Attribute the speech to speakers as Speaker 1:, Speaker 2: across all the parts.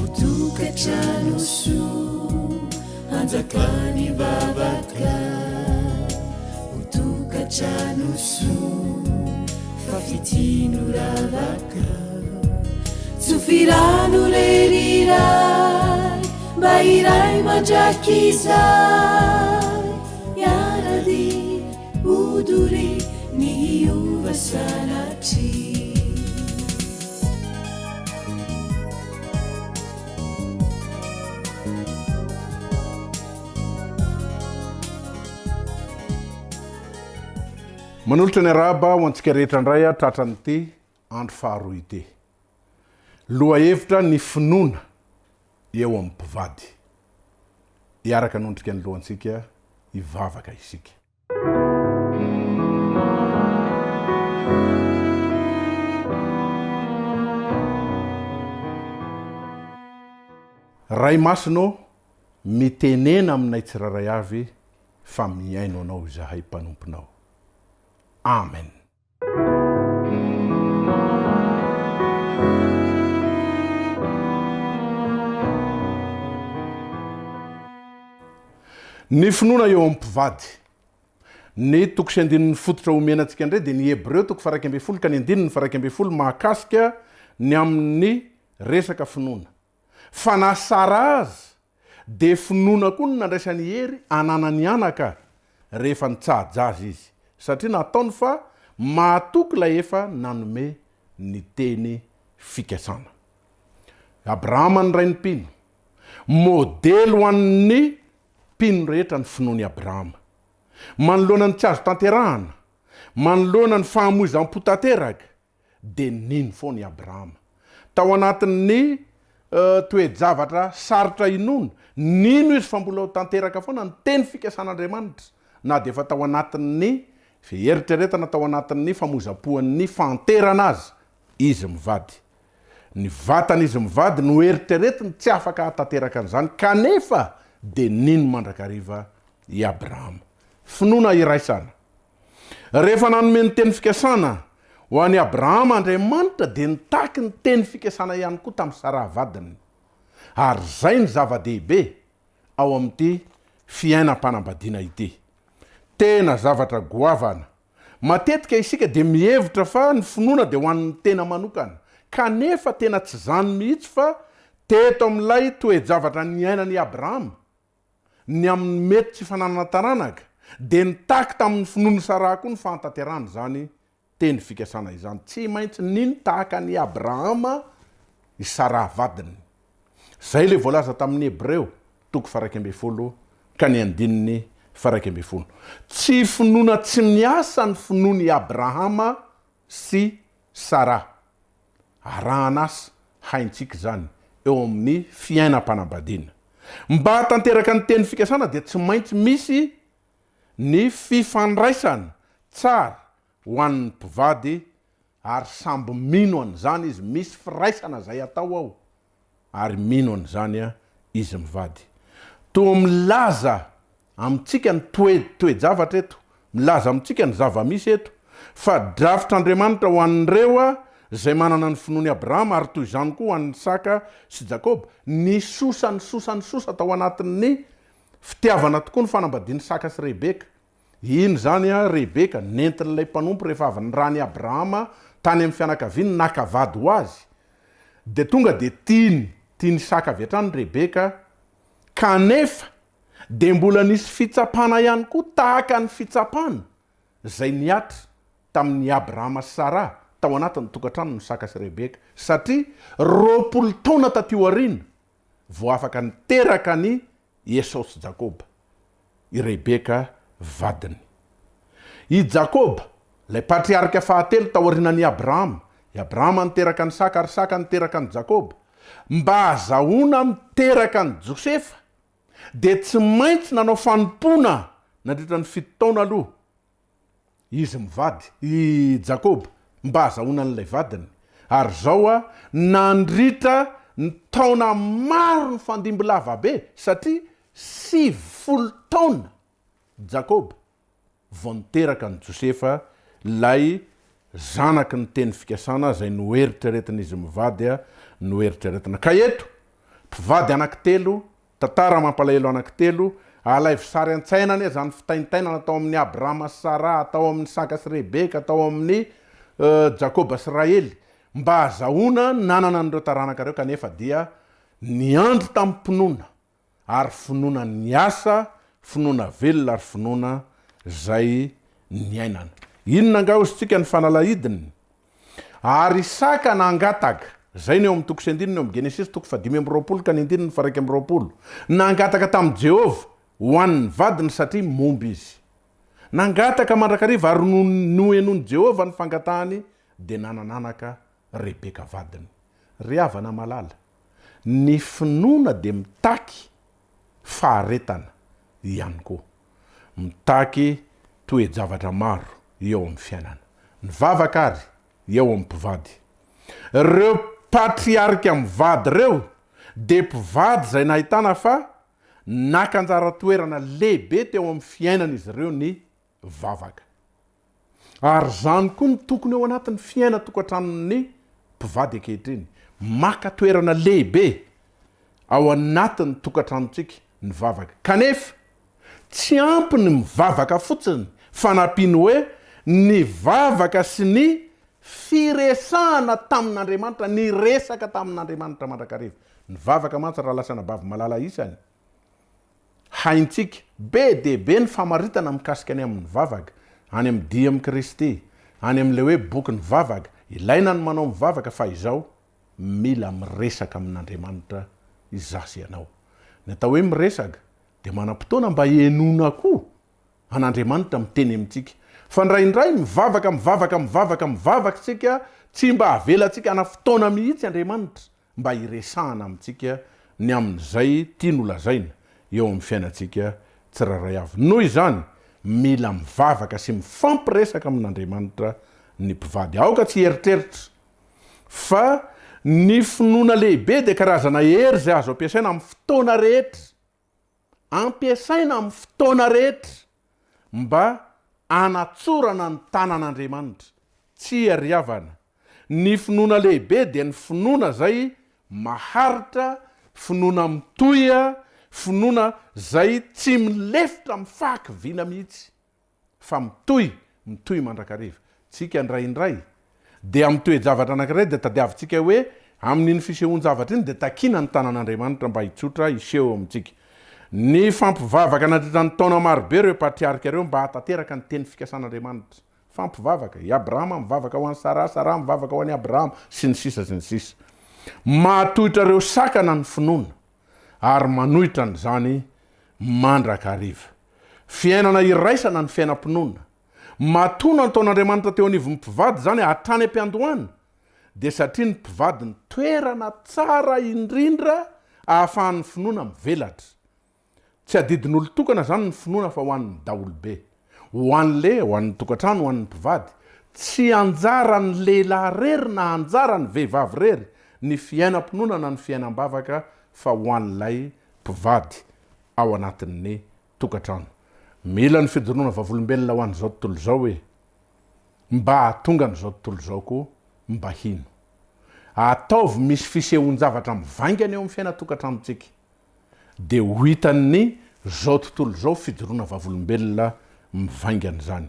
Speaker 1: Utukatrano soa anjakany vavaka utukatrano soa fafitino ravaka tsofirano leriray mba iray mandrakizay iarady odory ny hiova sanatry
Speaker 2: manolotra ny araba ho antsika rehetra indray a tratrany ity andro faharoa ity loha hevitra ny finoana eo amin'ny mpivady hiaraka nondrika ny lohantsika hivavaka isika ray masino mitenena aminay tsiraray avy fa miaino anao zahay mpanomponao amen ny finoana eo amin'ny mpivady ny toko sy andininy fototra omenantsika indray dia ny hebreo toko faraika amby folo ka ny andininy faraika amby folo mahakasika ny amin'ny resaka finoana fa nasara azy dia finoana koa no nandraisany hery ananany anaka rehefa nitsahajazy izy satria nataony fa mahatoky ilay efa nanome ny teny fikasana abrahama ny ray ny mpino modely ho an'ny mpino rehetra ny finoany abrahama manoloana ny tsy azo tanterahana manoloana ny fahamoizam-potanteraka dia nino foana i abrahama tao anatin'ny toe-javatra sarotra inona nino izy fa mbola ho tanteraka foana ny teny fikasan'Andriamanitra na dia efa tao anatin'ny eritreretana tao anatin'ny famoizam-poan'ny fanterana azy izy mivady ny vatana izy mivady no eritreretiny tsy afaka hatanteraka an'izany kanefa dia nino mandrakariva i abrahama finoana iraisana rehefa nanome ny teny fikasana ho an'i abrahama Andriamanitra dia nitaky ny teny fikasana ihany koa tamin'ny Sara vadiny ary zay ny zava-dehibe ao amin'ity fiainam-panambadiana ity tena zavatra goavana matetika isika dia mihevitra fa ny finoana dia ho an'ny tena manokana kanefa tena tsy zany mihitsy fa teto amin'ilay toe-javatra ny ainan'i abrahama ny amin'ny mety tsy fananana taranaka dia nitaky tamin'ny finoany Sara koa ny fantanterana zany teny fikasana izany tsy maintsy nino tahaka ny abrahama i Sara vadiny zay le voalaza tamin'ny hebreo toko faraika amby folo ka ny andininy faraika amby folo tsy finoana tsy miasa ny finoany abrahama sy Sara arahanasa haintsika zany eo amin'ny fiainam-panambadiana mba hatanteraka ny teny fikasana dia tsy maintsy misy ny fifandraisana tsara ho an'ny mpivady ary samby mino an'izany izy misy firaisana zay atao ao ary mino an'izany a izy mivady toa milaza amintsika ny toe-javatra eto milaza amintsika ny zava-misy eto fa drafitr'Andriamanitra ho an'ireo a zay manana ny finoany abrahama ary toy izany koa ho an'ny Isaka sy Jakoba ny sosa tao anatin'ny fitiavana tokoa ny fanambadiany Isaka sy Rebeka iny zany a Rebeka nentin'ilay mpanompo rehefa avy ny rany abrahama tany amin'ny fianakaviany nakavady ho azy dia tonga dia tiany Isaka avy hatrany Rebeka kanefa dia mbola nisy fitsapana ihany koa tahaka ny fitsapana zay niatra tamin'ny abrahama sy Sara tao anatin'ny tokantrano ny Isaka sy Rebeka satria 20 taona tatio aoriana vao afaka niteraka ny Esau sy Jakoba i Rebeka vadiny i Jakoba lay patriarika fahatelo tao aorianan'i Abrahama i Abrahama niteraka ny Isaka ary Isaka niteraka ny Jakoba mba azahoana miteraka ny Josefa dia tsy maintsy nanao fanompona nandritra ny 7 taona aloha izy mivady i Jakoba mba azahoana n'ilay vadiny ary zao a nandritra ny taona maro ny fandimbilava be satria 70 taona Jakoba vao niteraka ny Josefa lay zanaky ny teny fikasana zay noeritreretina izy mivady a noeritreretina ka eto mpivady anankitelo tantara mampalahelo anankitelo alay visary an-tsainany zany fitaintainana atao amin'ny abrahama sy sara atao amin'ny saka sy rebeka atao amin'ny jakoba sy raely mba azahoana nanana an'ireo taranakareo kanefa dia niandro tamin'ny mpinoana ary finoana ny asa finoana velona ary finoana zay niainana inona nga ozytsika ny fanalahidiny ary Isaka nangataka zay ny eo amin'ny toko sy andininy eo amin'ny Genesis toko 5:20 ka ny andininy 1:20 nangataka tamin'ny Jehova ho an'ny vadiny satria momby izy nangataka mandrakariva ary noenony Jehova ny fangatahany dia nanananaka Rebeka vadiny ry havana malala ny finoana dia mitaky faharetana ihany koa mitaky toe-javatra maro eo amin'ny fiainana ny vavaka ary eo amin'ny mpivady reo patriarika mivady reo dia mpivady zay nahitana fa nakanjara toerana lehibe teo amin'ny fiainana izy ireo ny vavaka ary zany koa ny tokony eo anatin'ny fiaina tokantranony mpivady ankehitriny maka toerana lehibe ao anatin'ny tokantranontsika ny vavaka kanefa tsy ampy ny mivavaka fotsiny fa nampiany hoe ny vavaka sy ny firesahana tamin'Andriamanitra ny resaka tamin'Andriamanitra mandrakariva ny vavaka mantsy raha lasana bavy malala isany haintsika be de be ny famaritana mikasika any amin'ny vavaka any amin'ny dia amin'ny Kristy any amin'le hoe boky ny vavaka ilaina ny manao mivavaka fa izao mila miresaka amin'Andriamanitra izasy ianao ny atao hoe miresaka dia manam-potoana mba henona koa an'Andriamanitra miteny amintsika fa ndraindray mivavaka tsika tsy mba avelantsika ana fotoana mihitsy Andriamanitra mba iresahana amintsika ny amin'izay tiany lazaina eo amin'ny fiainantsika tsiraray avy noho izany mila mivavaka sy mifampiresaka amin'Andriamanitra ny mpivady aoka tsy eritreritra fa ny finoana lehibe dia karazana hery zay azo ampiasaina amin'ny fotoana rehetra ampiasaina amin'ny fotoana rehetra mba anatsorana ny tanan'Andriamanitra tsy ariavana ny finoana lehibe dia ny finoana zay maharitra finoana mitoya finoana zay tsy milefitra mifaky vina mihitsy fa mitoy mandrakariva tsika ndraindray dia amin'ny toe-javatra anankiray dia tadiavintsika hoe amin'iny fisehoan-javatra iny dia takina ny tanan'Andriamanitra mba hitsotra iseho amintsika ny fampivavaka nandritra ny taona marobe reo patriarika reo mba hatateraka ny teny fikasan'Andriamanitra fampivavaka i Abrahama mivavaka ho an'ny Sara mivavaka ho an'ny Abrahama sy ny sisa mahatohitra reo sakana ny finoana ary manohitra n'izany mandrakariva fiainana iraisana ny fiainam-pinoana matona ny taon'Andriamanitra teo anivon'ny mpivady zany hatrany am-piandohana dia satria ny mpivady ny toerana tsara indrindra ahafahan'ny finoana mivelatra tsy adidin'olo tokana zany ny finoana fa ho an'ny daolobe ho an'ny tokantrano ho an'ny mpivady tsy anjara ny lehilahy rery na anjara ny vehivavy rery ny fiainam-pinoana na ny fiainam-bavaka fa ho an'ilay mpivady ao anatin'ny tokantrano mila ny fijoroana vavolombelona ho an'izao tontolo zao hoe mba hatonga n'izao tontolo zao koa mba hino ataovy misy fisehoan-javatra mivaingana eo amin'ny fiaina-tokantranontsika dia ho hitan'ny zao tontolo zao fijoroana vavolombelona mivaingana zany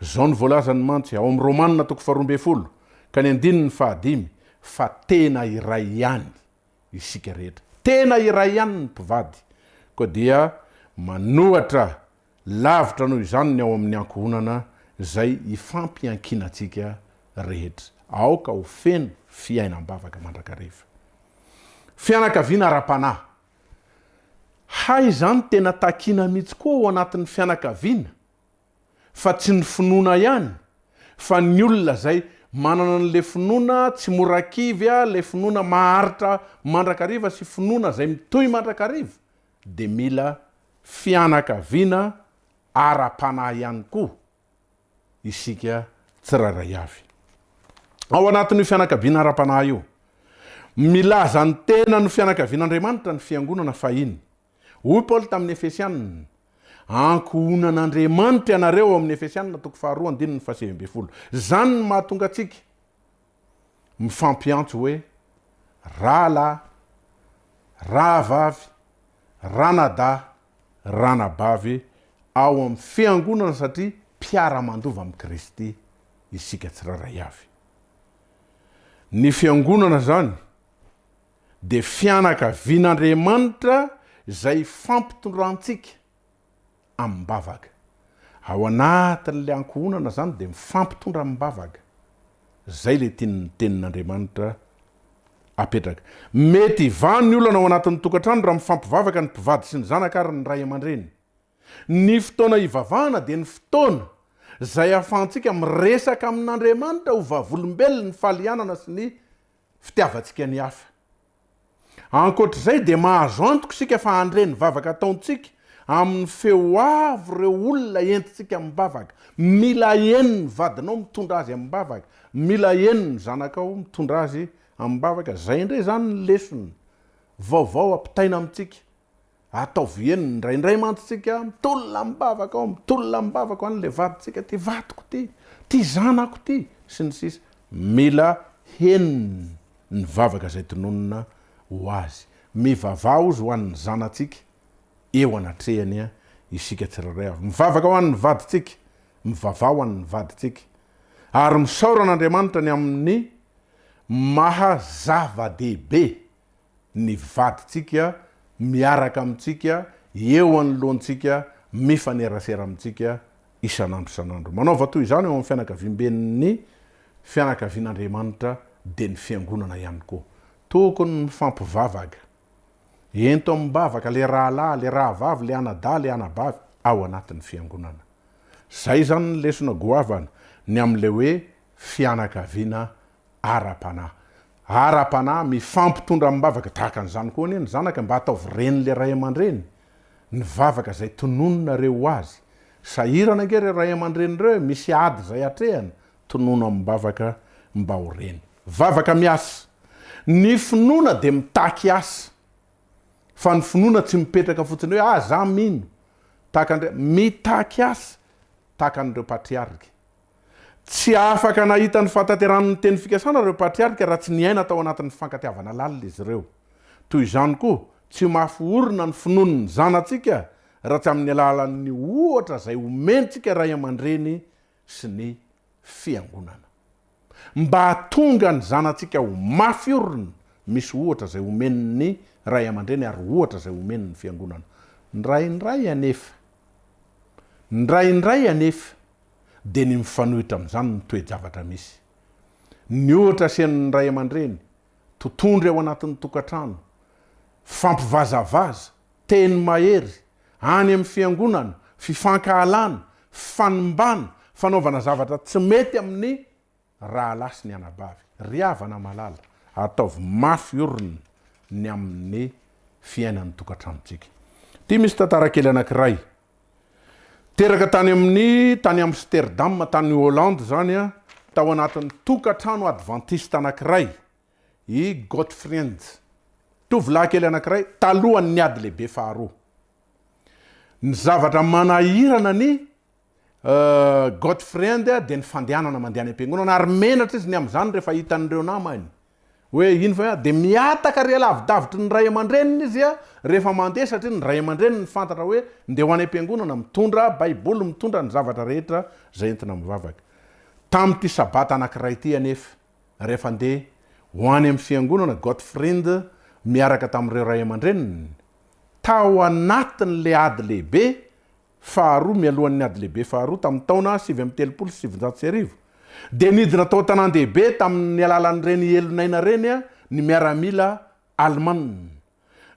Speaker 2: zao ny voalazany mantsy ao amin'ny Romanina toko 12 ka ny 5 fa tena iray ihany isika rehetra tena iray ihany ny mpivady koa dia manohatra lavitra noho izany ny ao amin'ny ankohonana zay ifampiankinantsika rehetra aoka ho feno fiainam-bavaka mandrakariva fianakaviana ara-panahy hay zany tena takina mihitsy koa ao anatin'ny fianakaviana fa tsy ny finoana ihany fa ny olona zay manana n'le finoana tsy morakivy le finoana maharitra mandrakariva sy finoana zay mitoy mandrakariva dia mila fianakaviana ara-panahy ihany koa isika tsiraray avy ao anatin'io fianakaviana ara-panahy io milaza ny tena ny fianakavian'Andriamanitra ny fiangonana fa iny hoy Paoly tamin'ny Efesianina ankohonan'Andriamanitra ianareo ao amin'ny Efesianina toko 2:7 zany ny mahatonga atsika mifampiantso hoe rahalahy rahavavy, ranada, ranabavy ao amin'ny fiangonana satria mpiara-mandova amin'ny Kristy isika tsiraray avy. Ny fiangonana zany de fianakavian'Andriamanitra zay fampitondrantsika amin'ny mbavaka. Ao anatin'le ankohonana zany de mifampitondra amin'ny mbavaka. Zay le tenin'Andriamanitra apetraka. Mety ivany ny olana ao anatin'ny tokantrano raha mifampivavaka ny mpivady sy ny zanaka ary ny ray aman-dreny. Ny fotoana ivavahana de ny fotoana zay ahafahantsika miresaka amin'Andriamanitra ho vavolombelona ny falianana sy ny fitiavantsika ny hafa. Ankoatr'izay de mahazo antoka isika fa handreny vavaka ataontsika amin'ny feo avo reo olona entitsika amin'ny bavaka. Mila eny ny vadinao mitondra azy amin'ny bavaka. Mila eny ny zanakao mitondra azy amin'ny bavaka. Zay indray zany ny lesony. Vaovao ampitaina amintsika. Ataovy eny indraindray mantsika mitolona amin'ny bavaka ao, mitolona amin'ny bavaka ao an'le vaditsika. Ty vadiko ty, ty zanako ty, sy ny sisa. Mila eny ny vavaka zay tononona ho azy. Mivavao izy ho an'ny zanatsika eo anatrehany isika tsiraray avy. Mivavaka ho an'ny vaditsika, mivavao ho an'ny vaditsika. Ary misaoran'Andriamanitra ny amin'ny mahazava-dehibe ny vaditsika miaraka amintsika eo anoloantsika mifanerasera amintsika isanandro. Manaova toy izany eo amin'ny fianakaviam-ben'ny fianakavian'Andriamanitra de ny fiangonana ihany koa. Tokony mifampivavaka. Ento amin'ny bavaka le rahalahy, le rahavavy, le anada, le anabavy ao anatin'ny fiangonana. Zay zany ny lesona goavana ny am'le hoe fianakaviana ara-panahy. Ara-panahy mifampitondra amin'ny bavaka tahaka an'izany koa ny zanaka mba ataovy reny le ray aman-dreny. Ny vavaka zay tononona reo azy. Sahirana ange reo ray aman-dreny reo misy ady zay atrehany tonono amin'ny bavaka mba ho reny. Vavaka miasa. Ny finoana de mitaky asa. Fa ny finoana tsy mipetraka fotsiny hoe za mino. Mitaky asa tahaka an'ireo patriarika. Tsy afaka nahita ny fatateran'ny teny fikasana reo patriarika raha tsy niaina tao anatin'ny fankatiavana lalina izy ireo. Toy izany koa tsy mafy orina ny finoan'ny zanatsika raha tsy amin'ny alalan'ny ohatra zay omentsika ray aman-dreny sy ny fiangonana. Mba tonga ny zanatsika ho mafy orina misy ohatra zay omen'ny ray aman-dreny ary ohatra zay omen'ny fiangonana. Ndraindray anefa de ny mifanohitra amin'izany ny toe-javatra misy. Ny ohatra asian'ny ray aman-dreny, totondry ao anatin'ny tokantrano, fampivazavaza, teny mahery, any amin'ny fiangonana, fifankahalana, fanimbana, fanaovana zavatra tsy mety amin'ny rahalahy sy ny anabavy. Riavana malala, ataovy mafy orina ny amin'ny fiainan'ny tokantranontsika. Ty misy tantara kely anankiray. Teraka tany Amsterdam, tany Hollande zany tao anatin'ny tokantrano adventiste anankiray, i Godfriend. Tovolahy kely anankiray talohan'ny ady lehibe faharoa. Ny zavatra manahirana ny Godfriend de ny fandehanana mandeha any am-piangonana ary menatra izy ny amin'izany rehefa hitan'ireo namany. Hoe ino fa de miataka ry lavidavitry ny ray aman-dreniny izy rehefa mandeha satria ny ray aman-dreniny ny fantatra hoe ndeha ho any am-piangonana mitondra baiboly, mitondra ny zavatra rehetra zay entina mivavaka. Tamin'ity sabata anankiray ty anefa rehefa ndeha ho any amin'ny fiangonana Godfriend miaraka tamin'ireo ray aman-dreniny tao anatin'le ady lehibe faharoa mialohan'ny ady lehibe faharoa tamin'ny taona 737. De nidina tao tanan-dehibe tamin'ny alalan'ireny elonaina reny ny miaramila Allemana.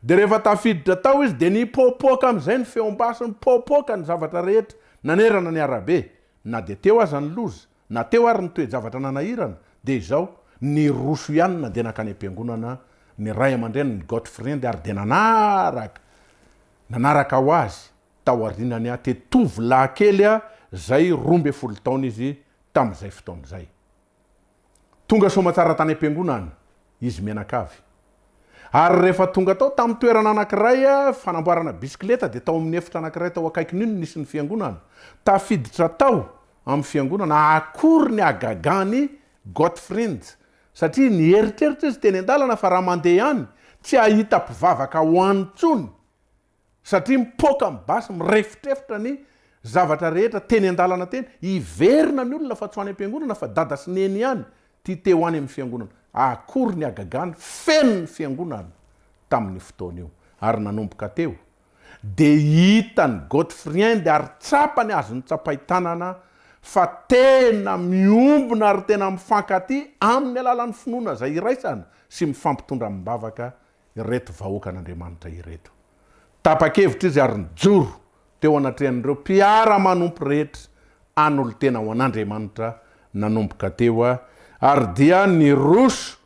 Speaker 2: De rehefa tafiditra tao izy de nipopoka amin'izay ny feom-basy, nipopoka ny zavatra rehetra nanerana ny arabe. Na de teo aza ny loza, na teo ary ny toe-javatra nanahirana, de izao ny roso ihany na de nakany am-piangonana ny ray aman-dreny ny Godfriend ary de nanaraka ho azy tao arinany te tovolahy kely zay 12 taona izy tamin'izay fotoan'izay. Tonga somatsara tany am-piangonana izy mianakavy. Ary rehefa tonga tao tamin'ny toerana anankiray fanamboarana bisikleta de tao amin'ny efitra anankiray tao akaikin'iny nisy ny fiangonana. Tafiditra tao amin'ny fiangonana akory ny agagany Godfriend satria ny eritreritra izy teny an-dalana fa raha mandeha ihany tsy ahita mpivavaka ho antsony satria mipoka mibasy mirefitrefitra ny zavatra rehetra teny an-dalana teny iverina ny olona fa tsy ho any am-piangonana fa dada sy neny ihany ty te ho any amin'ny fiangonana akory ny agagany feno ny fiangonana tamin'ny fotoana io ary nanomboka teo de hitany Godfrien de ary tsapany azy ny tsapaitanana fa tena miombona ary tena mifankaty amin'ny alalan'ny finoana zay iraisana sy mifampitondra mibavaka ireto vahoakan'Andriamanitra ireto tapa-kevitra izy ary nijoro teo anatrehan'ireo mpiara manompy rehetra an'olo tena ho an'Andriamanitra nanomboka teo ary dia niroso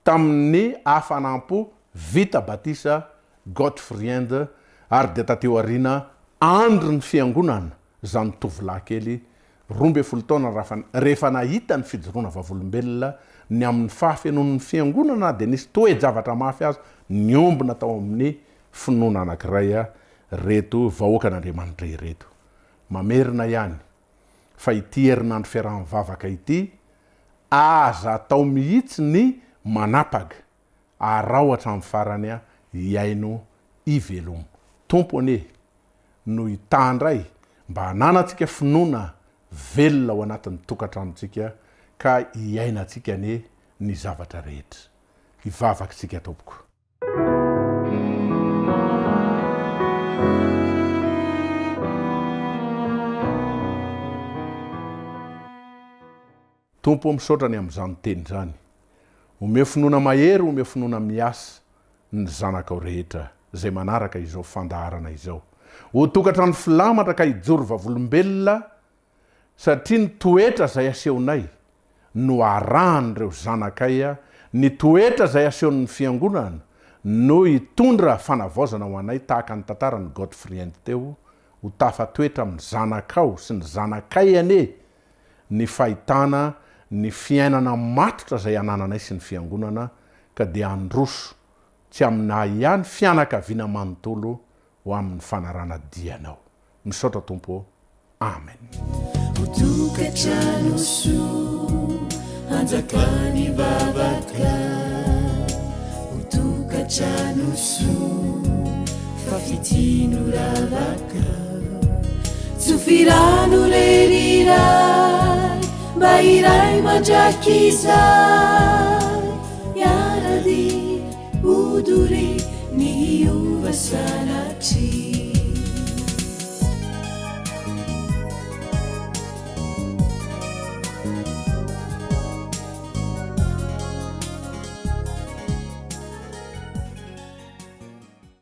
Speaker 2: tamin'ny hafanampo vita batisa Godfrien ary de tateo arina andro ny fiangonana zany tovolahy kely 12 taona rehefa nahita ny fijoroana vavolombelona ny amin'ny fahafenon'ny fiangonana de nisy toe-javatra mafy azy niombona tao amin'ny finoana anankiray reto vahoakan'Andriamanitra ireto mamerina ihany fa ity herinandro fiaraha-mivavaka ity aza atao mihitsy ny manapaga araohatra amin'ny farany iaino ivelomo tompo ane no hitandray mba hananantsika finoana velona ao anatin'ny tokantranontsika ka hiainantsika ny zavatra rehetra hivavakantsika tompoko tompo misaotra ny amin'izany teny zany ome finoana mahery ome finoana miasa ny zanakao rehetra zay manaraka izao fandaharana izao ho tokatrano filamatra ka hijoro vavolombelona satria ny toetra zay asehonay no arahan'ireo zanakay ny toetra zay asehon'ny fiangonana no hitondra fanavaozana ho anay tahaka ny tantarany Godfrien teo ho tafatoetra amin'ny zanakao sy ny zanakay ane ny fahitana ny fiainana matotra zay anananay sy ny fiangonana ka dia androso tsy amina ihany fianakaviana manontolo ho amin'ny fanarana dianao misaotra tompo amen
Speaker 1: utukatrano su anjakany vavaka utukatrano su fafitino ravaka tsufirano reriray mba iray mandrakizay yaradi uduri ni hiova sanatry